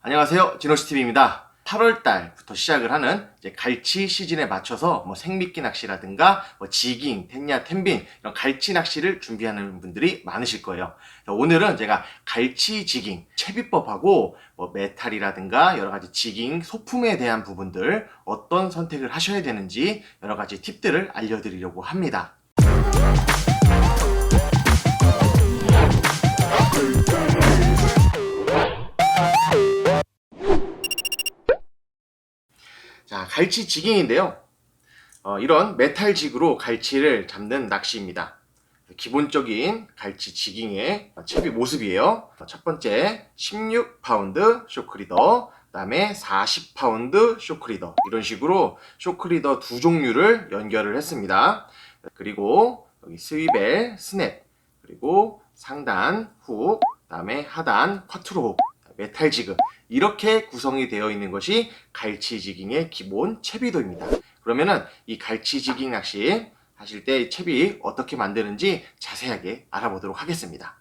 안녕하세요, 진호씨TV입니다. 8월달부터 시작을 하는 이제 갈치 시즌에 맞춰서 생미끼 낚시라든가 지깅, 텐야, 텐빈 이런 갈치 낚시를 준비하는 분들이 많으실 거예요. 오늘은 제가 갈치 지깅, 채비법하고 메탈이라든가 여러 가지 지깅, 소품에 대한 부분들 어떤 선택을 하셔야 되는지 여러 가지 팁들을 알려드리려고 합니다. 자, 갈치 지깅인데요. 이런 메탈 지그로 갈치를 잡는 낚시입니다. 기본적인 갈치 지깅의 채비 모습이에요. 첫 번째 16파운드 쇼크리더, 그 다음에 40파운드 쇼크리더, 이런 식으로 쇼크리더 두 종류를 연결을 했습니다. 그리고 여기 스위벨, 스냅, 그리고 상단 훅, 그 다음에 하단 쿼트로 훅, 메탈 지그, 이렇게 구성이 되어 있는 것이 갈치 지깅의 기본 채비도입니다. 그러면은 이 갈치 지깅 낚시 하실 때 채비 어떻게 만드는지 자세하게 알아보도록 하겠습니다.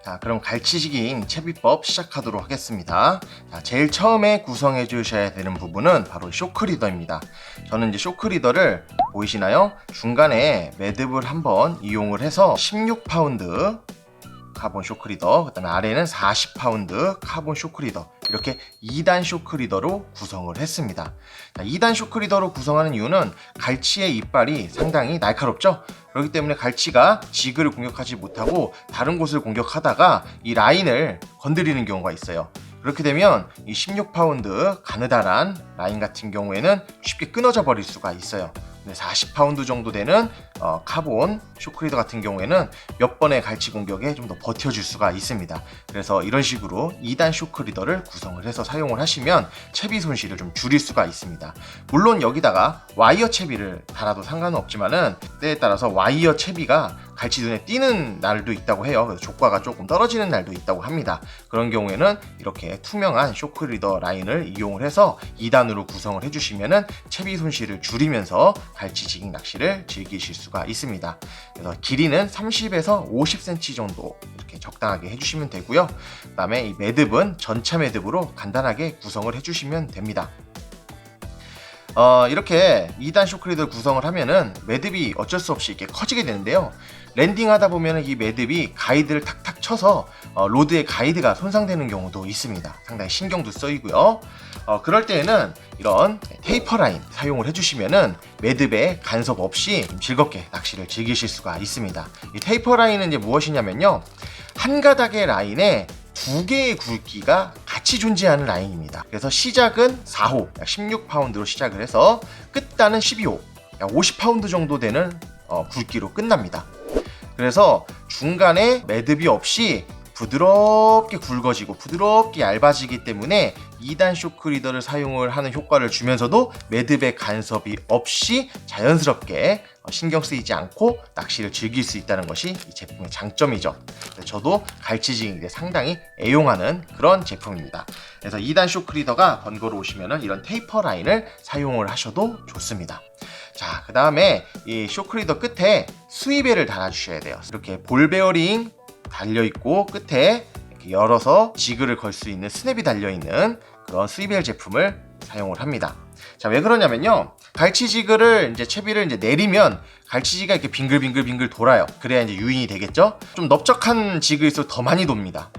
자, 그럼 갈치 지깅 채비법 시작하도록 하겠습니다. 자, 제일 처음에 구성해 주셔야 되는 부분은 바로 쇼크리더입니다. 저는 이제 쇼크리더를 보이시나요? 중간에 매듭을 한번 이용을 해서 16파운드 카본 쇼크리더, 그 다음에 아래는 40파운드 카본 쇼크리더, 이렇게 2단 쇼크리더로 구성을 했습니다. 2단 쇼크리더로 구성하는 이유는 갈치의 이빨이 상당히 날카롭죠? 그렇기 때문에 갈치가 지그를 공격하지 못하고 다른 곳을 공격하다가 이 라인을 건드리는 경우가 있어요. 그렇게 되면 이 16파운드 가느다란 라인 같은 경우에는 쉽게 끊어져 버릴 수가 있어요. 40파운드 정도 되는 카본 쇼크리더 같은 경우에는 몇 번의 갈치 공격에 좀 더 버텨줄 수가 있습니다. 그래서 이런 식으로 2단 쇼크리더를 구성을 해서 사용을 하시면 채비 손실을 좀 줄일 수가 있습니다. 물론 여기다가 와이어 채비를 달아도 상관은 없지만은 때에 따라서 와이어 채비가 갈치 눈에 띄는 날도 있다고 해요. 그래서 조과가 조금 떨어지는 날도 있다고 합니다. 그런 경우에는 이렇게 투명한 쇼크리더 라인을 이용을 해서 2단으로 구성을 해주시면은 채비 손실을 줄이면서 갈치 지깅 낚시를 즐기실 수가 있습니다. 그래서 길이는 30에서 50cm 정도 이렇게 적당하게 해주시면 되고요. 그 다음에 이 매듭은 전차 매듭으로 간단하게 구성을 해주시면 됩니다. 이렇게 2단 쇼크리더 구성을 하면은 매듭이 어쩔 수 없이 이렇게 커지게 되는데요. 랜딩 하다 보면은 이 매듭이 가이드를 탁탁 쳐서 로드의 가이드가 손상되는 경우도 있습니다. 상당히 신경도 쓰이고요. 그럴 때에는 이런 테이퍼 라인 사용을 해주시면은 매듭에 간섭 없이 즐겁게 낚시를 즐기실 수가 있습니다. 이 테이퍼 라인은 이제 무엇이냐면요, 한 가닥의 라인에 두 개의 굵기가 같이 존재하는 라인입니다. 그래서 시작은 4호, 약 16파운드로 시작을 해서 끝단은 12호, 약 50파운드 정도 되는 굵기로 끝납니다. 그래서 중간에 매듭이 없이 부드럽게 굵어지고 부드럽게 얇아지기 때문에 2단 쇼크리더를 사용을 하는 효과를 주면서도 매듭의 간섭이 없이 자연스럽게 신경 쓰이지 않고 낚시를 즐길 수 있다는 것이 이 제품의 장점이죠. 저도 갈치 지깅 상당히 애용하는 그런 제품입니다. 그래서 2단 쇼크리더가 번거로우시면 이런 테이퍼 라인을 사용을 하셔도 좋습니다. 자, 그 다음에 이 쇼크리더 끝에 스위벨을 달아주셔야 돼요. 이렇게 볼 베어링 달려있고 끝에 이렇게 열어서 지그를 걸 수 있는 스냅이 달려있는 그런 스위벨 제품을 사용을 합니다. 자, 왜 그러냐면요, 갈치 지그를 이제 채비를 이제 내리면 갈치지가 이렇게 빙글빙글 돌아요. 그래야 이제 유인이 되겠죠? 좀 넓적한 지그일수록 더 많이 돕니다.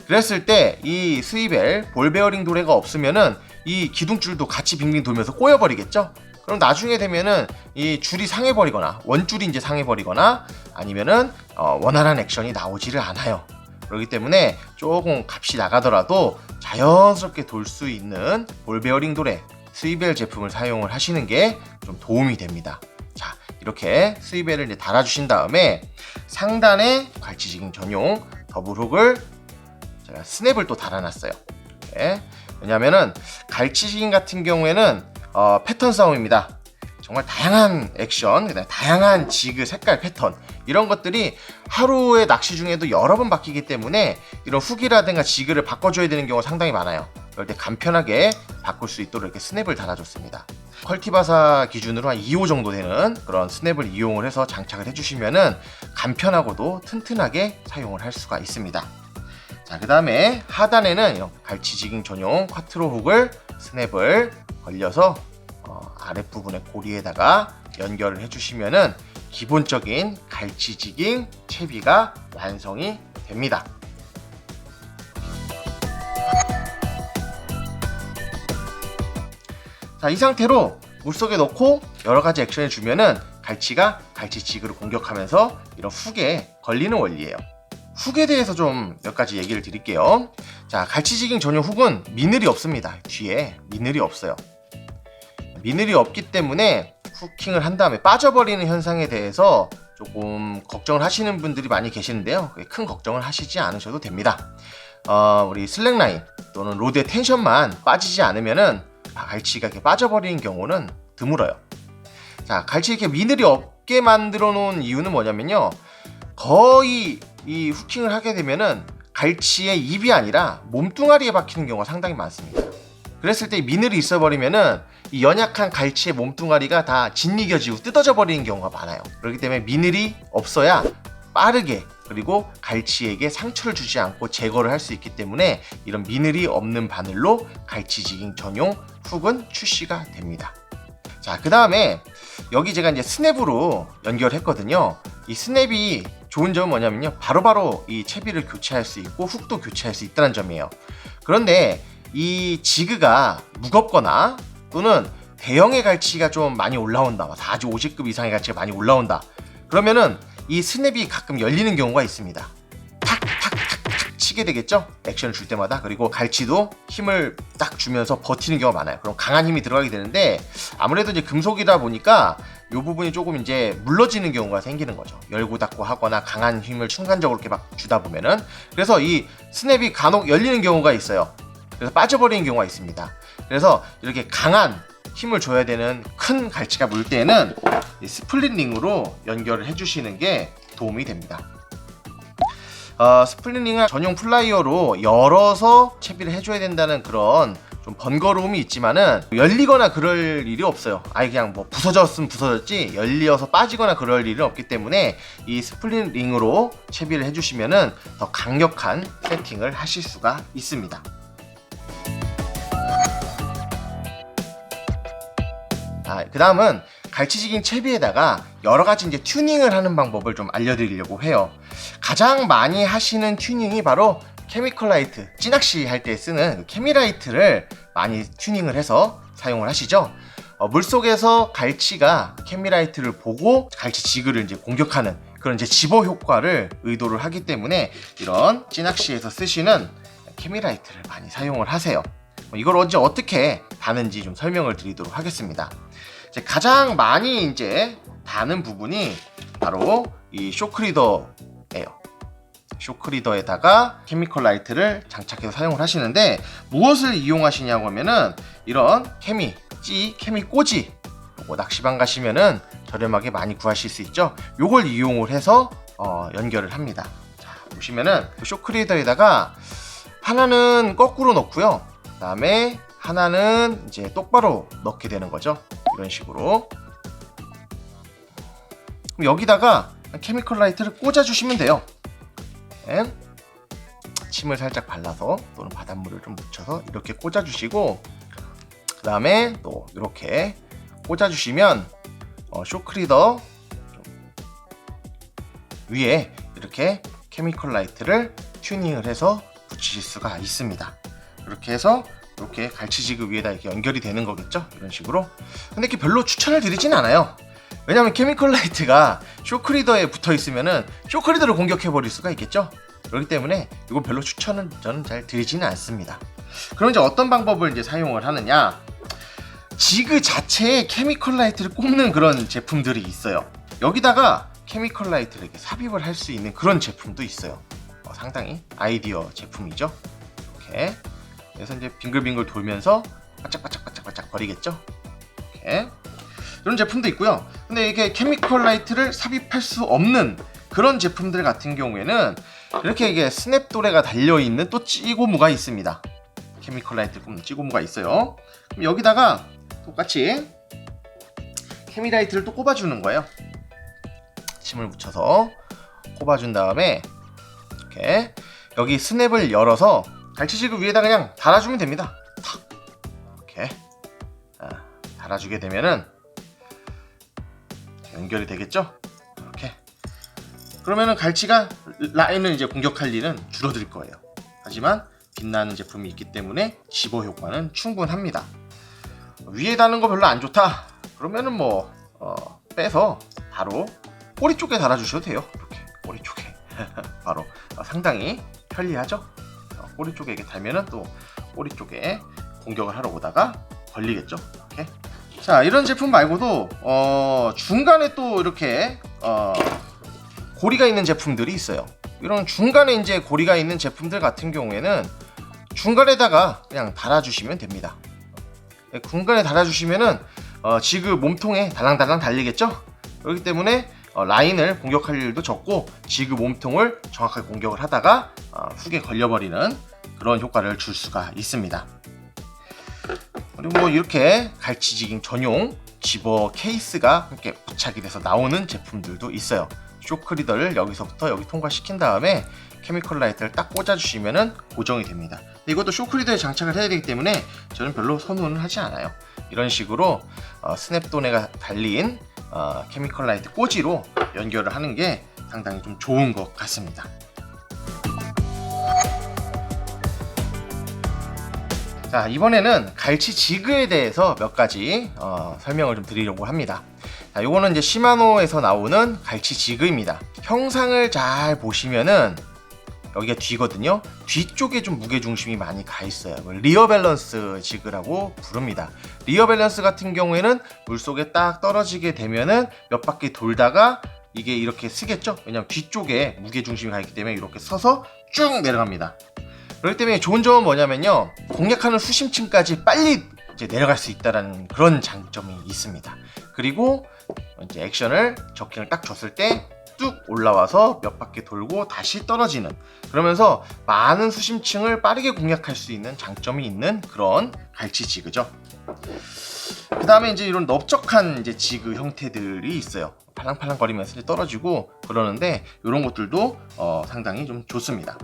그랬을 때 이 스위벨 볼 베어링 도래가 없으면은 이 기둥줄도 같이 빙빙 돌면서 꼬여버리겠죠? 그럼 나중에 되면은 이 줄이 상해버리거나 원줄이 이제 상해버리거나 아니면은 원활한 액션이 나오지를 않아요. 그렇기 때문에 조금 값이 나가더라도 자연스럽게 돌 수 있는 볼 베어링 도래 스위벨 제품을 사용을 하시는 게 좀 도움이 됩니다. 자, 이렇게 스위벨을 이제 달아주신 다음에 상단에 갈치 지깅 전용 더블훅을 제가 스냅을 또 달아놨어요. 이렇게. 왜냐면은 갈치 지깅 같은 경우에는 패턴 싸움입니다. 정말 다양한 액션, 그다음에 다양한 지그 색깔 패턴, 이런 것들이 하루의 낚시 중에도 여러 번 바뀌기 때문에 이런 훅이라든가 지그를 바꿔줘야 되는 경우가 상당히 많아요. 그럴 때 간편하게 바꿀 수 있도록 이렇게 스냅을 달아줬습니다. 컬티바사 기준으로 한 2호 정도 되는 그런 스냅을 이용을 해서 장착을 해주시면은 간편하고도 튼튼하게 사용을 할 수가 있습니다. 자, 그 다음에 하단에는 갈치지깅 전용 쿼트로 훅을 스냅을 걸려서 아랫부분의 고리에다가 연결을 해주시면은 기본적인 갈치지깅 채비가 완성이 됩니다. 자, 이 상태로 물속에 넣고 여러가지 액션을 주면은 갈치가 갈치지그를 공격하면서 이런 훅에 걸리는 원리예요. 훅에 대해서 좀 몇 가지 얘기를 드릴게요. 자, 갈치지깅 전용 훅은 미늘이 없습니다. 뒤에 미늘이 없어요. 미늘이 없기 때문에 후킹을 한 다음에 빠져버리는 현상에 대해서 조금 걱정을 하시는 분들이 많이 계시는데요. 큰 걱정을 하시지 않으셔도 됩니다. 우리 슬랙라인 또는 로드의 텐션만 빠지지 않으면은 갈치가 이렇게 빠져버리는 경우는 드물어요. 자, 갈치 이렇게 미늘이 없게 만들어 놓은 이유는 뭐냐면요. 거의 이 후킹을 하게 되면은 갈치의 입이 아니라 몸뚱아리에 박히는 경우가 상당히 많습니다. 그랬을 때 미늘이 있어버리면은 이 연약한 갈치의 몸뚱아리가 다 짓이겨지고 뜯어져 버리는 경우가 많아요. 그렇기 때문에 미늘이 없어야 빠르게 그리고 갈치에게 상처를 주지 않고 제거를 할 수 있기 때문에 이런 미늘이 없는 바늘로 갈치지깅 전용 훅은 출시가 됩니다. 자, 그 다음에 여기 제가 이제 스냅으로 연결했거든요. 이 스냅이 좋은 점은 뭐냐면요. 바로바로 이 채비를 교체할 수 있고 훅도 교체할 수 있다는 점이에요. 그런데 이 지그가 무겁거나 또는 대형의 갈치가 좀 많이 올라온다, 4지 50급 이상의 갈치가 많이 올라온다, 그러면은 이 스냅이 가끔 열리는 경우가 있습니다. 탁탁탁탁 치게 되겠죠? 액션을 줄 때마다. 그리고 갈치도 힘을 딱 주면서 버티는 경우가 많아요. 그럼 강한 힘이 들어가게 되는데 아무래도 이제 금속이다 보니까 이 부분이 조금 이제 물러지는 경우가 생기는 거죠. 열고 닫고 하거나 강한 힘을 순간적으로 이렇게 막 주다 보면은. 그래서 이 스냅이 간혹 열리는 경우가 있어요. 그래서 빠져버리는 경우가 있습니다. 그래서 이렇게 강한 힘을 줘야 되는 큰 갈치가 물 때에는 이 스플릿 링으로 연결을 해주시는 게 도움이 됩니다. 스플릿 링을 전용 플라이어로 열어서 채비를 해줘야 된다는 그런 좀 번거로움이 있지만은 열리거나 그럴 일이 없어요. 아예 그냥 뭐 부서졌으면 부서졌지 열려서 빠지거나 그럴 일은 없기 때문에 이 스플릿 링으로 채비를 해주시면은 더 강력한 세팅을 하실 수가 있습니다. 그 다음은 갈치지깅 채비에다가 여러가지 이제 튜닝을 하는 방법을 좀 알려드리려고 해요. 가장 많이 하시는 튜닝이 바로 케미컬라이트, 찌낚시 할 때 쓰는 케미라이트를 많이 튜닝을 해서 사용을 하시죠. 물속에서 갈치가 케미라이트를 보고 갈치 지그를 이제 공격하는 그런 이제 집어 효과를 의도를 하기 때문에 이런 찌낚시에서 쓰시는 케미라이트를 많이 사용을 하세요. 이걸 언제 어떻게 다는지 좀 설명을 드리도록 하겠습니다. 이제 가장 많이 이제 다는 부분이 바로 이 쇼크리더예요. 쇼크리더에다가 케미컬 라이트를 장착해서 사용을 하시는데 무엇을 이용하시냐고 하면은 이런 케미 꼬지, 요거 낚시방 가시면은 저렴하게 많이 구하실 수 있죠. 요걸 이용을 해서 연결을 합니다. 자, 보시면은 그 쇼크리더에다가 하나는 거꾸로 넣고요. 그 다음에 하나는 이제 똑바로 넣게 되는 거죠. 이런 식으로. 그럼 여기다가 케미컬 라이트를 꽂아 주시면 돼요. 네. 침을 살짝 발라서 또는 바닷물을 좀 묻혀서 이렇게 꽂아 주시고, 그 다음에 또 이렇게 꽂아 주시면 쇼크리더 위에 이렇게 케미컬 라이트를 튜닝을 해서 붙이실 수가 있습니다. 이렇게 해서 이렇게 갈치지그 위에다 이렇게 연결이 되는 거겠죠? 이런 식으로. 근데 이렇게 별로 추천을 드리진 않아요. 왜냐면 케미컬 라이트가 쇼크리더에 붙어 있으면은 쇼크리더를 공격해 버릴 수가 있겠죠? 그렇기 때문에 이거 별로 추천은 저는 잘 드리지는 않습니다. 그럼 이제 어떤 방법을 이제 사용을 하느냐? 지그 자체에 케미컬 라이트를 꼽는 그런 제품들이 있어요. 여기다가 케미컬 라이트를 이렇게 삽입을 할 수 있는 그런 제품도 있어요. 상당히 아이디어 제품이죠. 이렇게. 그래서 이제 빙글빙글 돌면서 바짝바짝바짝바짝 거리겠죠. 이렇게. 이런 제품도 있고요. 근데 이게 케미컬 라이트를 삽입할 수 없는 그런 제품들 같은 경우에는 이렇게 이게 스냅 도레가 달려있는 또 찌고무가 있습니다. 케미컬 라이트 꼽는 찌고무가 있어요. 그럼 여기다가 똑같이 케미라이트를 또 꼽아주는 거예요. 침을 묻혀서 꼽아준 다음에 이렇게 여기 스냅을 열어서 갈치지구 위에다 그냥 달아주면 됩니다. 탁 이렇게 달아주게 되면은 연결이 되겠죠? 이렇게. 그러면은 갈치가 라인을 이제 공격할 일은 줄어들 거예요. 하지만 빛나는 제품이 있기 때문에 집어 효과는 충분합니다. 위에 다는 거 별로 안 좋다. 그러면은 뭐 빼서 바로 꼬리 쪽에 달아주셔도 돼요. 이렇게 꼬리 쪽에 바로 상당히 편리하죠. 꼬리 쪽에 이렇게 달면은 또 꼬리 쪽에 공격을 하러 오다가 걸리겠죠. 이렇게. 자, 이런 제품 말고도 중간에 또 이렇게 고리가 있는 제품들이 있어요. 이런 중간에 이제 고리가 있는 제품들 같은 경우에는 중간에다가 그냥 달아주시면 됩니다. 중간에 달아주시면은 지그 몸통에 달랑달랑 달리겠죠? 그렇기 때문에 라인을 공격할 일도 적고 지그 몸통을 정확하게 공격을 하다가 훅에 걸려버리는 그런 효과를 줄 수가 있습니다. 그리고 뭐 이렇게 갈치지깅 전용 집어 케이스가 함께 부착이 돼서 나오는 제품들도 있어요. 쇼크리더를 여기서부터 여기 통과시킨 다음에 케미컬 라이트를 딱 꽂아주시면은 고정이 됩니다. 이것도 쇼크리더에 장착을 해야 되기 때문에 저는 별로 선호는 하지 않아요. 이런 식으로 스냅도네가 달린 케미컬 라이트 꽂이로 연결을 하는 게 상당히 좀 좋은 것 같습니다. 자, 이번에는 갈치 지그에 대해서 몇 가지 설명을 좀 드리려고 합니다. 자, 요거는 이제 시마노에서 나오는 갈치 지그입니다. 형상을 잘 보시면은 여기가 뒤거든요. 뒤쪽에 좀 무게중심이 많이 가 있어요. 리어 밸런스 지그라고 부릅니다. 리어 밸런스 같은 경우에는 물속에 딱 떨어지게 되면은 몇 바퀴 돌다가 이게 이렇게 쓰겠죠? 왜냐면 뒤쪽에 무게중심이 가 있기 때문에 이렇게 서서 쭉 내려갑니다. 그렇기 때문에 좋은 점은 뭐냐면요, 공략하는 수심층까지 빨리 이제 내려갈 수 있다는 그런 장점이 있습니다. 그리고 이제 액션을 저킹을 딱 줬을 때 뚝 올라와서 몇 바퀴 돌고 다시 떨어지는, 그러면서 많은 수심층을 빠르게 공략할 수 있는 장점이 있는 그런 갈치 지그죠. 그 다음에 이제 이런 넓적한 이제 지그 형태들이 있어요. 팔랑팔랑 거리면서 이제 떨어지고 그러는데 이런 것들도 상당히 좀 좋습니다.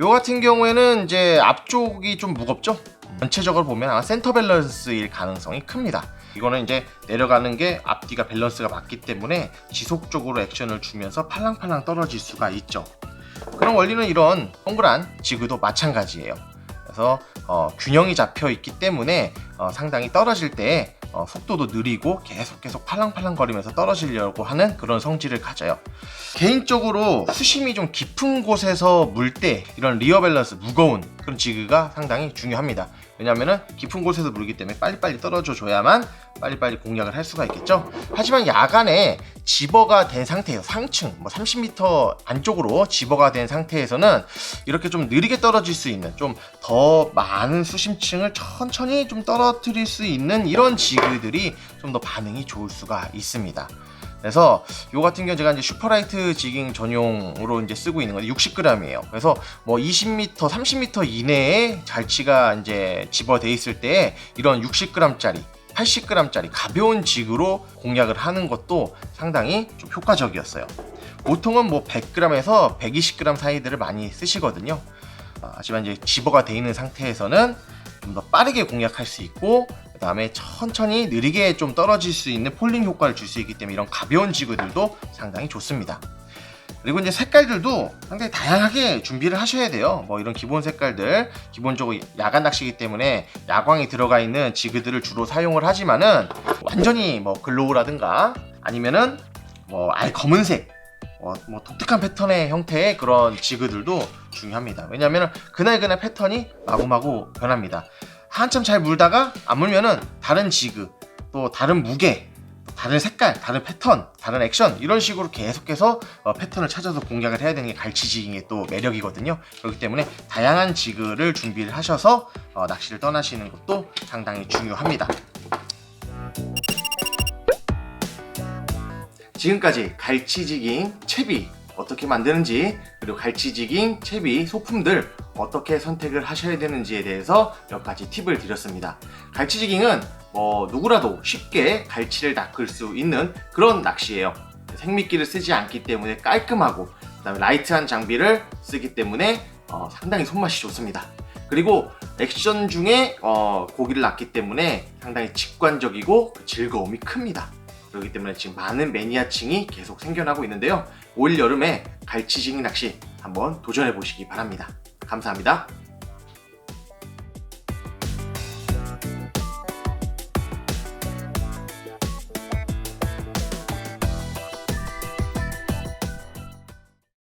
요 같은 경우에는 이제 앞쪽이 좀 무겁죠. 전체적으로 보면 아마 센터 밸런스일 가능성이 큽니다. 이거는 이제 내려가는 게 앞뒤가 밸런스가 맞기 때문에 지속적으로 액션을 주면서 팔랑팔랑 떨어질 수가 있죠. 그런 원리는 이런 동그란 지그도 마찬가지예요. 그래서 균형이 잡혀 있기 때문에 상당히 떨어질 때 속도도 느리고 계속 팔랑팔랑 거리면서 떨어지려고 하는 그런 성질을 가져요. 개인적으로 수심이 좀 깊은 곳에서 물 때 이런 리어 밸런스, 무거운 그런 지그가 상당히 중요합니다. 왜냐하면 깊은 곳에서 물기 때문에 빨리빨리 떨어져 줘야만 빨리빨리 공략을 할 수가 있겠죠. 하지만 야간에 집어가 된 상태에서 상층 30m 안쪽으로 집어가 된 상태에서는 이렇게 좀 느리게 떨어질 수 있는, 좀 더 많은 수심층을 천천히 좀 떨어뜨릴 수 있는 이런 지그들이 좀 더 반응이 좋을 수가 있습니다. 그래서 요 같은 경우 제가 이제 슈퍼라이트 지깅 전용으로 이제 쓰고 있는 건데 60g이에요. 그래서 뭐 20m, 30m 이내에 갈치가 이제 집어돼 있을 때 이런 60g짜리, 80g짜리 가벼운 지그로 공략을 하는 것도 상당히 좀 효과적이었어요. 보통은 뭐 100g에서 120g 사이들을 많이 쓰시거든요. 하지만 이제 집어가 돼 있는 상태에서는 좀 더 빠르게 공략할 수 있고, 그 다음에 천천히 느리게 좀 떨어질 수 있는 폴링 효과를 줄 수 있기 때문에 이런 가벼운 지그들도 상당히 좋습니다. 그리고 이제 색깔들도 상당히 다양하게 준비를 하셔야 돼요. 뭐 이런 기본 색깔들, 기본적으로 야간 낚시이기 때문에 야광이 들어가 있는 지그들을 주로 사용을 하지만은 완전히 뭐 글로우라든가 아니면은 뭐 아예 검은색, 뭐 독특한 패턴의 형태의 그런 지그들도 중요합니다. 왜냐하면 그날 패턴이 마구마구 변합니다. 한참 잘 물다가 안 물면은 다른 지그, 또 다른 무게, 다른 색깔, 다른 패턴, 다른 액션, 이런 식으로 계속해서 패턴을 찾아서 공략을 해야 되는 게 갈치지깅의 또 매력이거든요. 그렇기 때문에 다양한 지그를 준비를 하셔서 낚시를 떠나시는 것도 상당히 중요합니다. 지금까지 갈치지깅 채비 어떻게 만드는지, 그리고 갈치지깅 채비 소품들 어떻게 선택을 하셔야 되는지에 대해서 몇 가지 팁을 드렸습니다. 갈치지깅은 누구라도 쉽게 갈치를 낚을 수 있는 그런 낚시예요. 생미끼를 쓰지 않기 때문에 깔끔하고, 그 다음에 라이트한 장비를 쓰기 때문에 상당히 손맛이 좋습니다. 그리고 액션 중에 고기를 낚기 때문에 상당히 직관적이고 즐거움이 큽니다. 그렇기 때문에 지금 많은 매니아층이 계속 생겨나고 있는데요. 올 여름에 갈치지깅 낚시 한번 도전해 보시기 바랍니다. 감사합니다.